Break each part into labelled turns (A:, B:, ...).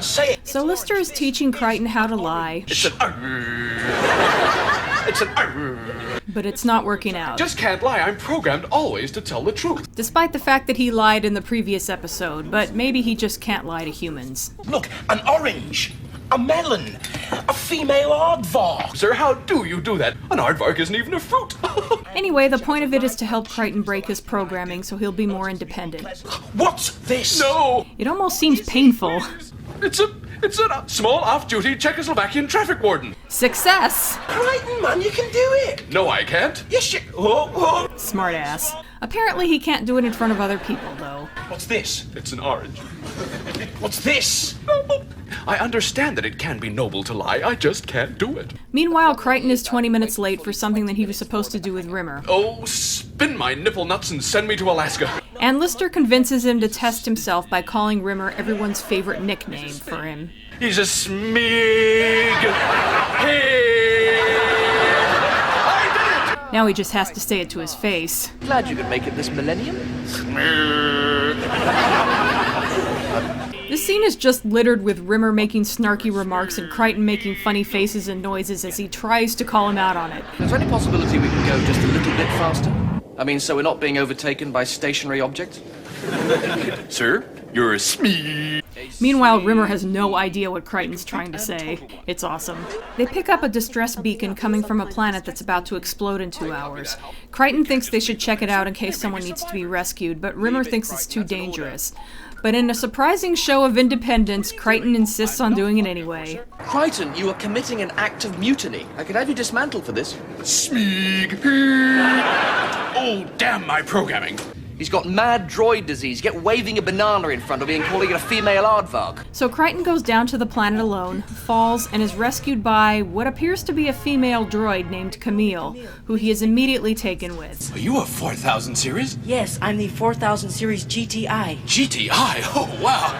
A: on, say it.
B: So Lister is teaching Crichton how to lie.
A: It's an It's an
B: But it's not working out.
C: Just can't lie. I'm programmed always to tell the truth.
B: Despite the fact that he lied in the previous episode, but maybe he just can't lie to humans.
A: Look, an orange, a melon, a female aardvark.
C: Sir, how do you do that? An aardvark isn't even a fruit.
B: Anyway, the point of it is to help Crichton break his programming so he'll be more independent.
A: What's this?
C: No!
B: It almost seems painful.
C: It's a small off-duty Czechoslovakian traffic warden.
B: Success!
A: Crichton, man, you can do it.
C: No, I can't.
A: Yes, you... Oh.
B: Smartass. Apparently he can't do it in front of other people, though.
A: What's this?
C: It's an orange.
A: What's this?
C: I understand that it can be noble to lie. I just can't do it.
B: Meanwhile, Crichton is 20 minutes late for something that he was supposed to do with Rimmer.
C: Oh, spin my nipple nuts and send me to Alaska.
B: And Lister convinces him to test himself by calling Rimmer everyone's favorite nickname for him.
C: He's a smig. Hey! I did it!
B: Now he just has to say it to his face.
D: Glad you could make it this millennium.
B: This scene is just littered with Rimmer making snarky remarks and Crichton making funny faces and noises as he tries to call him out on it.
D: Is there any possibility we can go just a little bit faster? I mean, so we're not being overtaken by stationary objects?
C: Sir, you're a smig.
B: Meanwhile, Rimmer has no idea what Crichton's trying to say. It's awesome. They pick up a distress beacon coming from a planet that's about to explode in 2 hours. Crichton thinks they should check it out in case someone needs to be rescued, but Rimmer thinks it's too dangerous. But in a surprising show of independence, Crichton insists on doing it anyway.
D: Crichton, you are committing an act of mutiny. I could have you dismantled for this.
C: Smig. Oh, damn my programming.
D: He's got mad droid disease. Get waving a banana in front of me and calling it a female aardvark.
B: So Crichton goes down to the planet alone, falls, and is rescued by what appears to be a female droid named Camille, who he is immediately taken with.
C: Are you a 4000 series?
E: Yes, I'm the 4000 series GTI.
C: GTI? Oh, wow.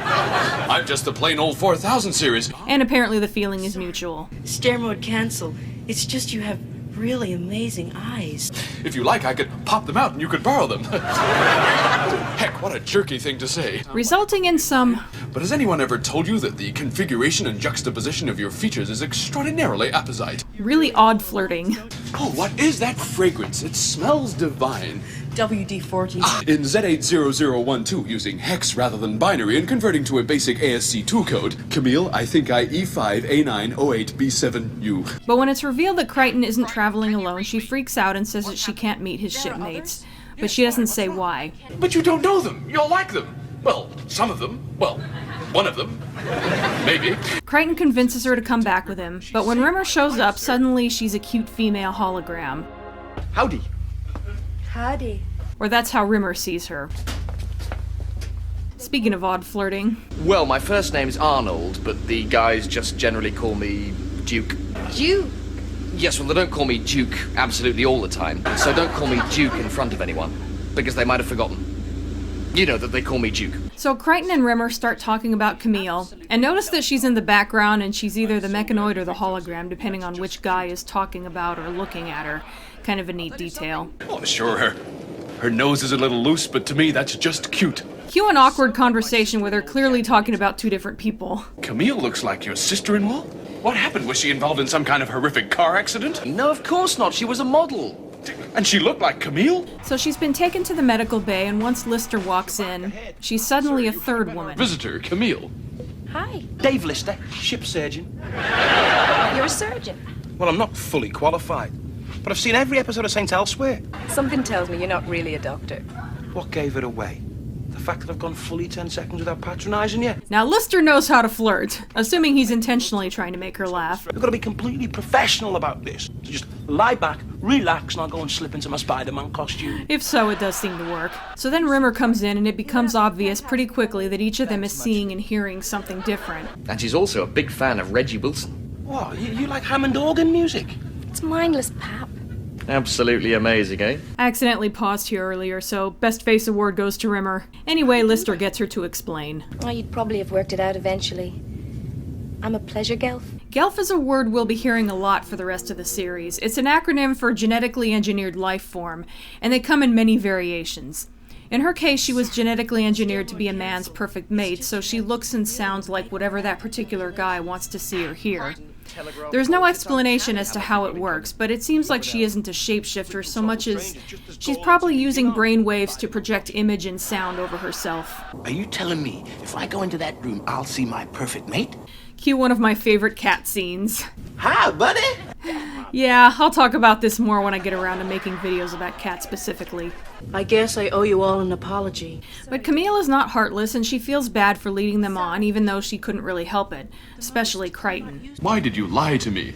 C: I'm just the plain old 4000 series.
B: And apparently the feeling is mutual.
E: Stare mode cancel. It's just you have really amazing eyes.
C: If you like, I could pop them out and you could borrow them. Heck, what a jerky thing to say.
B: Resulting in some...
C: But has anyone ever told you that the configuration and juxtaposition of your features is extraordinarily apposite?
B: really odd flirting.
C: Oh, what is that fragrance? It smells divine.
E: WD-40.
C: In Z80012, using hex rather than binary and converting to a basic ASC2 code, Camille, I think I E5A908B7U.
B: But when it's revealed that Crichton isn't traveling alone, she freaks out and says that she can't meet his shipmates. But she doesn't say why.
C: But you don't know them. You'll like them. Well, some of them. Well, one of them. Maybe.
B: Crichton convinces her to come back with him, but when Rimmer shows up, suddenly she's a cute female hologram.
D: Howdy.
E: Howdy.
B: Or that's how Rimmer sees her. Speaking of odd flirting.
D: Well, my first name's Arnold, but the guys just generally call me Duke.
E: Duke?
D: Yes, well, they don't call me Duke absolutely all the time, so don't call me Duke in front of anyone, because they might have forgotten. You know that they call me Duke.
B: So Crichton and Rimmer start talking about Camille, and notice that she's in the background and she's either the mechanoid or the hologram, depending on which guy is talking about or looking at her. Kind of a neat detail.
C: Oh, sure, her nose is a little loose, but to me that's just cute.
B: Cue an awkward conversation where they're clearly talking about two different people.
C: Camille looks like your sister-in-law? What happened? Was she involved in some kind of horrific car accident?
D: No, of course not. She was a model.
C: And she looked like Camille?
B: So she's been taken to the medical bay, and once Lister walks in, she's suddenly a third woman.
C: Visitor, Camille.
E: Hi.
A: Dave Lister, ship surgeon.
F: You're a surgeon.
A: Well, I'm not fully qualified, but I've seen every episode of Saint Elsewhere.
F: Something tells me you're not really a doctor.
A: What gave it away? The fact that I've gone fully 10 seconds without patronising you?
B: Now Lister knows how to flirt, assuming he's intentionally trying to make her laugh.
A: We've got to be completely professional about this. So just lie back, relax, and I'll go and slip into my Spider-Man costume.
B: If so, it does seem to work. So then Rimmer comes in, and it becomes obvious pretty quickly that each of them is seeing and hearing something different.
D: And she's also a big fan of Reggie Wilson.
A: What, you like Hammond organ music?
F: It's mindless pap.
D: Absolutely amazing, eh?
B: I accidentally paused here earlier, so Best Face Award goes to Rimmer. Anyway, Lister gets her to explain.
F: Oh, you'd probably have worked it out eventually. I'm a pleasure gelf.
B: Gelf is a word we'll be hearing a lot for the rest of the series. It's an acronym for genetically engineered life form, and they come in many variations. In her case, she was genetically engineered to be a man's perfect mate, so she looks and sounds like whatever that particular guy wants to see or hear. There's no explanation as to how it works, but it seems like she isn't a shapeshifter so much as she's probably using brain waves to project image and sound over herself.
A: Are you telling me if I go into that room, I'll see my perfect mate?
B: Cue one of my favorite cat scenes.
A: Hi, buddy!
B: Yeah, I'll talk about this more when I get around to making videos about cats specifically.
E: I guess I owe you all an apology.
B: But Camille is not heartless, and she feels bad for leading them on, even though she couldn't really help it, especially Crichton.
C: Why did you lie to me?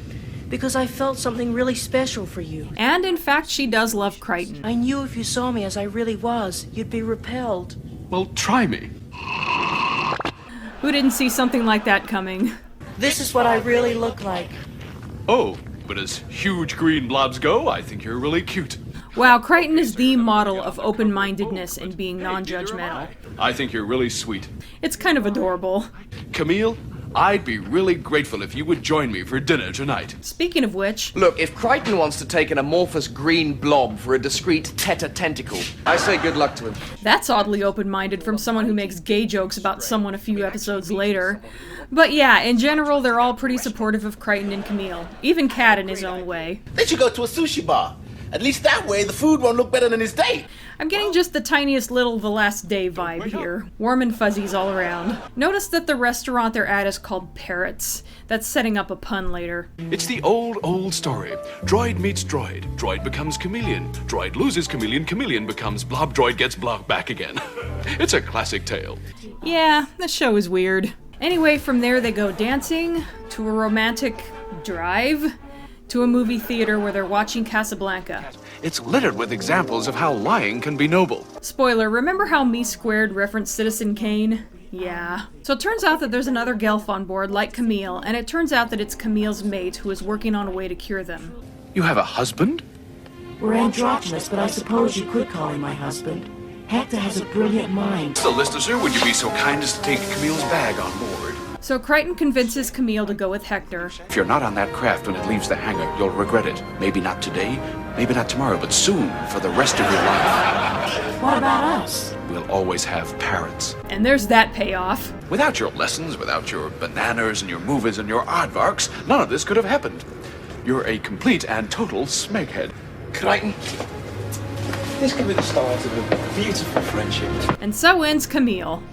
E: Because I felt something really special for you.
B: And in fact, she does love Crichton.
E: I knew if you saw me as I really was, you'd be repelled.
C: Well, try me.
B: Who didn't see something like that coming?
E: This is what I really look like.
C: Oh, but as huge green blobs go, I think you're really cute.
B: Wow, Crichton is the model of open-mindedness and being non-judgmental.
C: I think you're really sweet.
B: It's kind of adorable.
C: Camille, I'd be really grateful if you would join me for dinner tonight.
B: Speaking of which,
D: Look, if Crichton wants to take an amorphous green blob for a discreet tentacle, I say good luck to him.
B: that's oddly open-minded from someone who makes gay jokes about someone a few episodes later. But yeah, in general, they're all pretty supportive of Crichton and Camille. Even Cat in his own way.
A: They should go to a sushi bar. At least that way the food won't look better than his date.
B: I'm getting just the tiniest little The Last Day vibe here. Warm and fuzzies all around. Notice that the restaurant they're at is called Parrots. That's setting up a pun later.
C: It's the old story. Droid meets Droid. Droid becomes chameleon. Droid loses chameleon. Chameleon becomes blob. Droid gets blob back again. It's a classic tale.
B: Yeah, the show is weird. Anyway, from there they go dancing, to a romantic drive, to a movie theater where they're watching Casablanca.
C: It's littered with examples of how lying can be noble.
B: Spoiler, remember how Me Squared referenced Citizen Kane? Yeah. So it turns out that there's another Gelf on board, like Camille, and it turns out that it's Camille's mate who is working on a way to cure them.
C: You have a husband?
E: We're androgynous, but I suppose you could call him my husband. Hector has a brilliant mind.
C: Solicitor, sir, would you be so kind as to take Camille's bag on board?
B: So Crichton convinces Camille to go with Hector.
G: If you're not on that craft when it leaves the hangar, you'll regret it. Maybe not today, maybe not tomorrow, but soon, for the rest of your life.
E: What about us?
G: We'll always have parrots.
B: And there's that payoff.
C: Without your lessons, without your bananas and your movies and your aardvarks, none of this could have happened. You're a complete and total smeghead.
A: Crichton, this could be the start of a beautiful friendship.
B: And so ends Camille.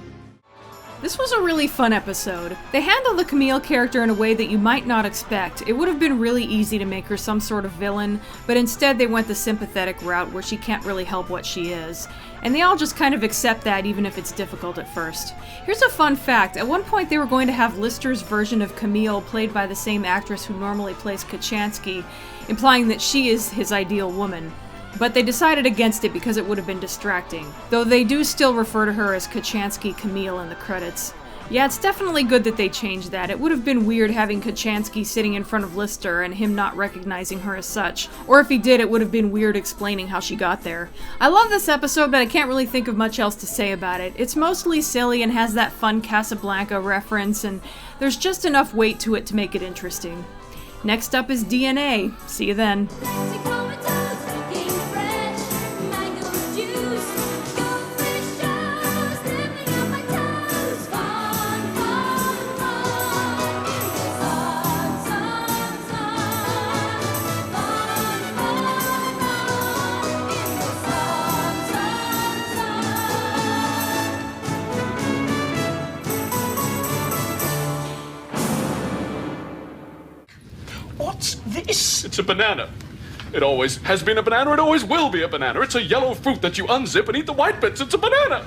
B: This was a really fun episode. They handled the Camille character in a way that you might not expect. It would have been really easy to make her some sort of villain, but instead they went the sympathetic route where she can't really help what she is. And they all just kind of accept that even if it's difficult at first. Here's a fun fact. At one point they were going to have Lister's version of Camille played by the same actress who normally plays Kachansky, implying that she is his ideal woman. But they decided against it because it would have been distracting, though they do still refer to her as Kachansky Camille in the credits. Yeah, it's definitely good that they changed that. It would have been weird having Kachansky sitting in front of Lister and him not recognizing her as such. Or if he did, it would have been weird explaining how she got there. I love this episode, but I can't really think of much else to say about it. It's mostly silly and has that fun Casablanca reference, and there's just enough weight to it to make it interesting. Next up is DNA. See you then.
A: What's this?
C: It's a banana. It always has been a banana, it always will be a banana. It's a yellow fruit that you unzip and eat the white bits. It's a banana.